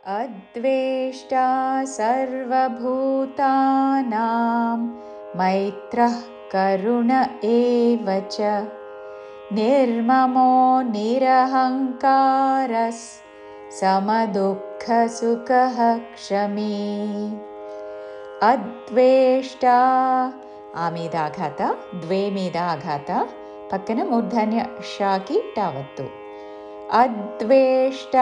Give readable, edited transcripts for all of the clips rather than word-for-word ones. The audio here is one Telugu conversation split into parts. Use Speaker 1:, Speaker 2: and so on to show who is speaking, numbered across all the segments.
Speaker 1: अद्वेष्टा सर्वभूतानां मैत्रः करुण एव च निर्ममो निरहङ्कारः समदुःखसुखः क्षमी. అద్వేష్ట ఆ మీద ఆఘాత, ద్వే మీద ఆఘాత, పక్కన మూర్ధన్య షాకి టావత్తు. అద్వేష్ట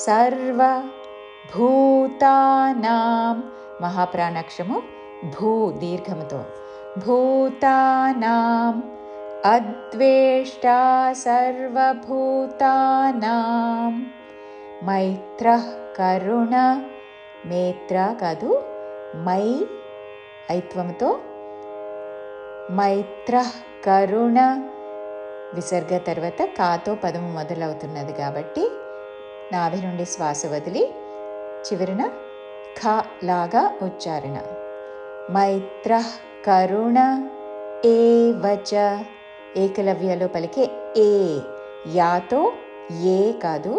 Speaker 1: సర్వభూతానాం మహాప్రాణాక్షము భూ దీర్ఘముతో భూతానాం అద్వేష్ట సర్వభూతానాం మైత్రః కరుణ మేత్ర కాదు మై ఐత్వముతో మైత్రః కరుణ విసర్గ తర్వాత కాతో పదము మొదలవుతున్నది కాబట్టి నాభి నుండి శ్వాస వదిలి చివరిన ఖ లాగా ఉచ్చారణ. మైత్రః కరుణ ఏవచ ఏకలవ్యలో పలికే ఏ యాతో ఏ కాదు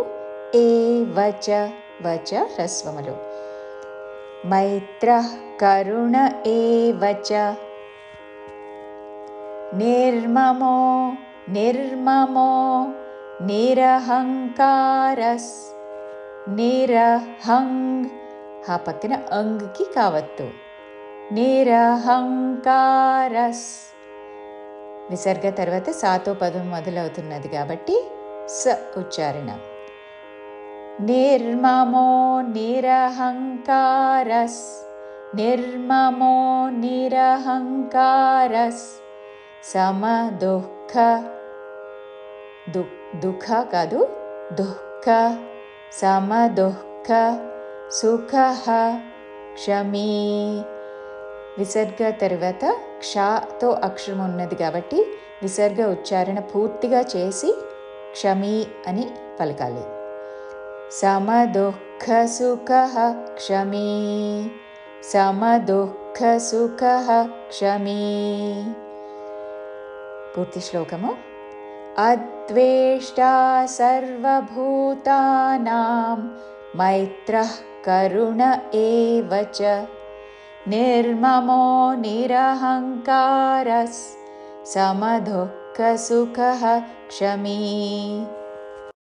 Speaker 1: ఏవచ వచ హ్రస్వములు. మైత్రః కరుణ ఏవచ నిర్మమో నిర్మమో నిరహంకారస్ నిరహంగ్ ఆ పక్కన అంగ్కి కావత్తు. నిరహంకారస్ విసర్గ తర్వాత సాతో పదం మొదలవుతున్నది కాబట్టి స ఉచ్చారణ. నిర్మమో నిరహంకారస్ నిర్మమో నిరహంకారస్ సమదుఃఖ దుఃఖ కాదు దుఃఖ సమదుఃఖ సుఖః క్షమీ. విసర్గ తర్వాత క్షతో అక్షరం ఉన్నది కాబట్టి విసర్గ ఉచ్చారణ పూర్తిగా చేసి క్షమీ అని పలకాలి. సమదుఃఖ సుఖః క్షమీ సమదుఃఖ సుఖః క్షమీ. పూర్తి శ్లోకము. అద్వేష్టా సర్వభూతానాం మైత్రః కరుణ ఏవ చ నిర్మమో నిరహంకారస్ సమదుఃఖ సుఖః క్షమీ.